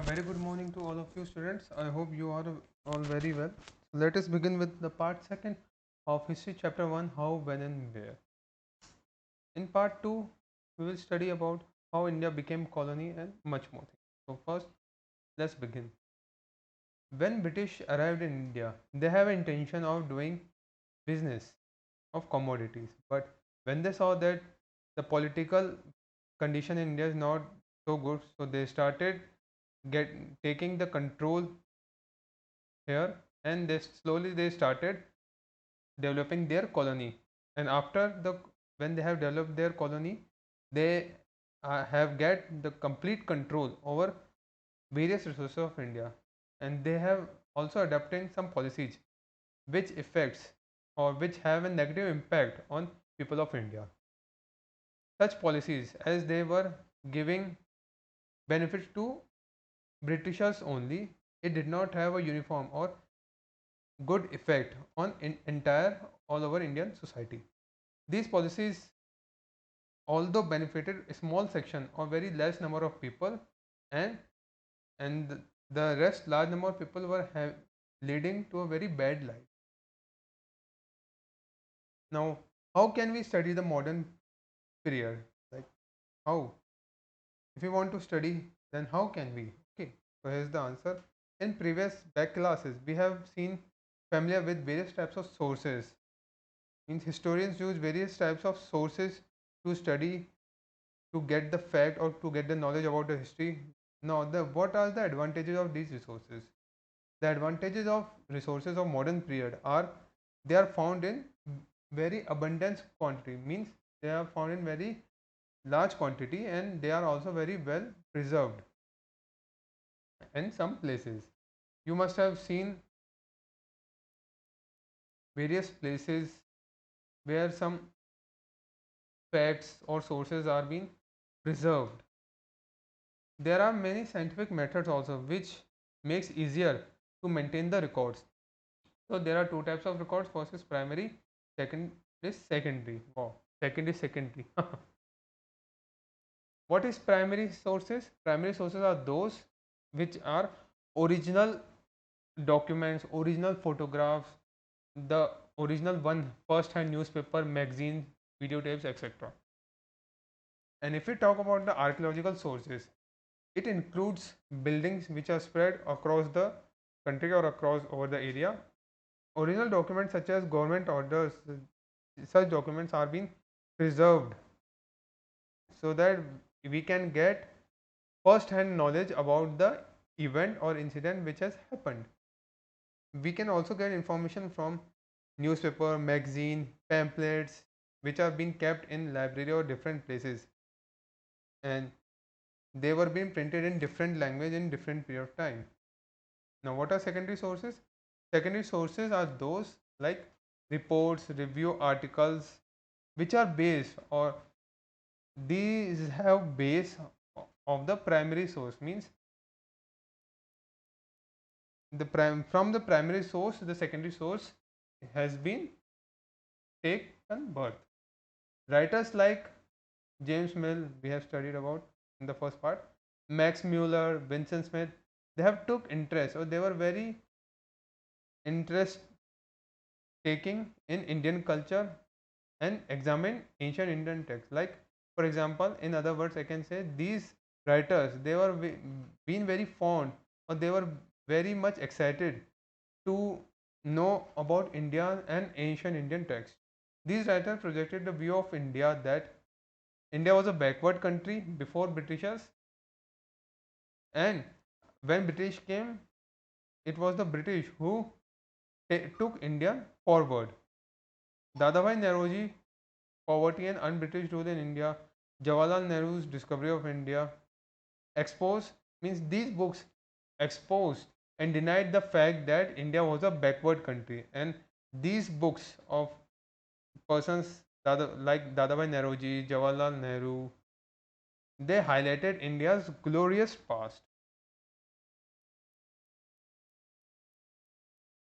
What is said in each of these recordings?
Very good morning to all of you students. I hope you are all very well. Let us begin with the part second of history chapter 1, how, when and where. In part 2, we will study about how India became colony and much more things. So first, let's begin. When British arrived in India, they have intention of doing business of commodities. But when they saw that the political condition in India is not so good, so they started get taking the control here, and they started developing their colony. And after the when they have developed their colony, they have get the complete control over various resources of India, and they have also adopting some policies which affects or which have a negative impact on people of India. Such policies, as they were giving benefits to Britishers only, it did not have a uniform or good effect on entire all over Indian society. These policies, although benefited a small section or very less number of people, and the rest large number of people were leading to a very bad life. Now, how can we study the modern period? Like how? If we want to study, then how can we? Okay, so here's the answer. In previous back classes, we have seen familiar with various types of sources. Means historians use various types of sources to study, to get the fact or to get the knowledge about the history. Now, what are the advantages of these resources? The advantages of resources of modern period are they are found in very abundant quantity. Means they are found in very large quantity, and they are also very well preserved in some places. You must have seen various places where some facts or sources are being preserved. There are many scientific methods also which makes easier to maintain the records. So there are two types of records. First is primary, second is secondary. Wow, second is secondary. What is primary sources? Primary sources are those which are original documents, original photographs, the original one first hand newspaper, magazine, videotapes, etc. And if we talk about the archaeological sources, it includes buildings which are spread across the country or across over the area. Original documents such as government orders, such documents are being preserved so that we can get first hand knowledge about the event or incident which has happened. We can also get information from newspaper, magazine, pamphlets which are being kept in library or different places, and they were being printed in different language in different period of time. Now, what are secondary sources? Secondary sources are those like reports, review articles, which are based or these have base of the primary source. Means from the primary source, the secondary source has been taken birth. Writers like James Mill, we have studied about in the first part, Max Muller, Vincent Smith, they have took interest or they were very interest taking in Indian culture and examine ancient Indian texts. Like, for example, in other words, I can say these writers they were being very fond or they were very much excited to know about India and ancient Indian texts. These writers projected the view of India that India was a backward country before Britishers, and when British came, it was the British who took India forward. Dadabhai Naoroji, Poverty and Un-British Rule in India, Jawaharlal Nehru's Discovery of India, expose means these books exposed and denied the fact that India was a backward country, and these books of persons like Dadabhai Naoroji, Jawaharlal Nehru, they highlighted India's glorious past.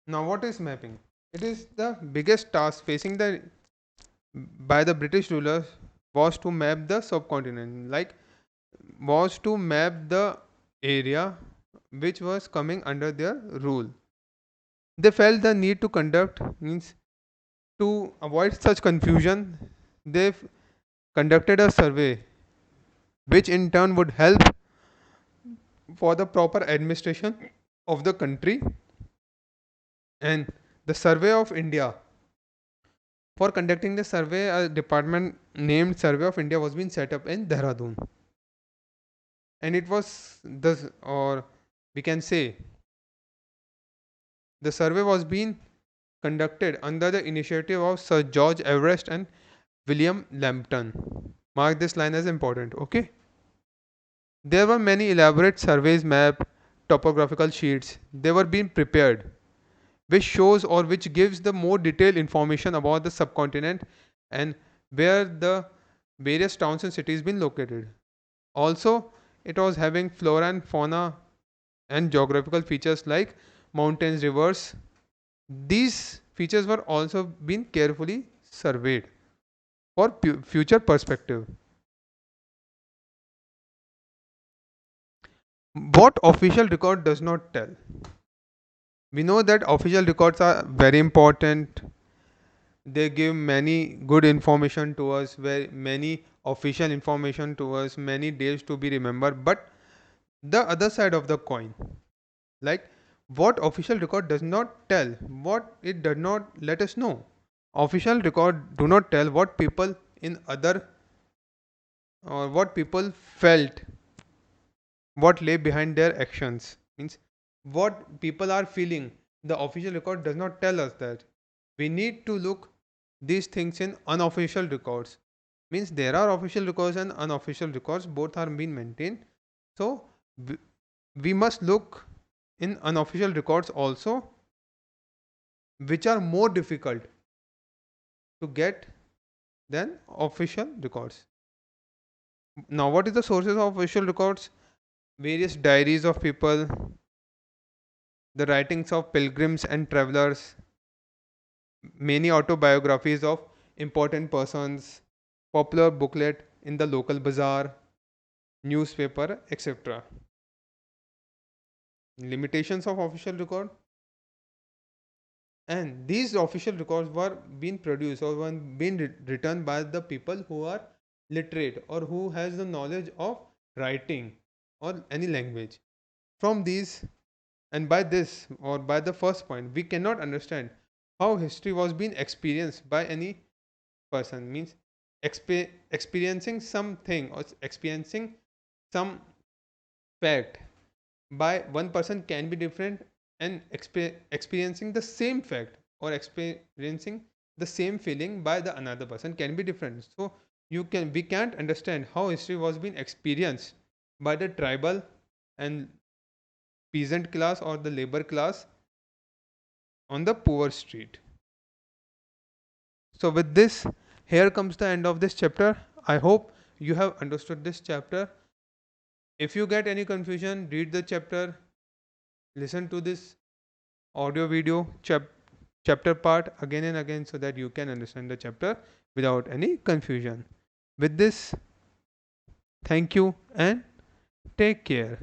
Now, what is mapping? It is the biggest task facing the by the British rulers was to map the subcontinent, like was to map the area which was coming under their rule. They felt the need to conduct, means to avoid such confusion, they conducted a survey, which in turn would help for the proper administration of the country. And the Survey of India, for conducting the survey, a department named Survey of India was being set up in Dehradun, and it was the, or we can say, the survey was being conducted under the initiative of Sir George Everest and William Lambton. Mark this line as important. Okay. There were many elaborate surveys, map, topographical sheets. They were being prepared, which shows or which gives the more detailed information about the subcontinent and where the various towns and cities been located. Also, it was having flora and fauna and geographical features like mountains, rivers. These features were also being carefully surveyed for future perspective. What official record does not tell? We know that official records are very important. They give many good information to us, very many official information to us, many days to be remembered. But the other side of the coin, like what official record does not tell, what it does not let us know. Official record do not tell what people in other, or what people felt, what lay behind their actions, means what people are feeling. The official record does not tell us that. We need to look these things in unofficial records, means there are official records and unofficial records, both are being maintained. So we, we must look in unofficial records also, which are more difficult to get than official records. Now, what is the sources of official records? Various diaries of people, the writings of pilgrims and travelers, many autobiographies of important persons, popular booklet in the local bazaar, newspaper, etc. Limitations of official record, and these official records were being produced or were being written by the people who are literate or who has the knowledge of writing or any language. From these, and by this, or by the first point, we cannot understand how history was being experienced by any person, means experiencing something or experiencing some fact by one person can be different, and experiencing the same fact or experiencing the same feeling by the another person can be different. So we can't understand how history was being experienced by the tribal and peasant class or the labor class on the poor street. So with this, here comes the end of this chapter. I hope you have understood this chapter. If you get any confusion, read the chapter, listen to this audio video chapter part again and again so that you can understand the chapter without any confusion. With this, thank you and take care.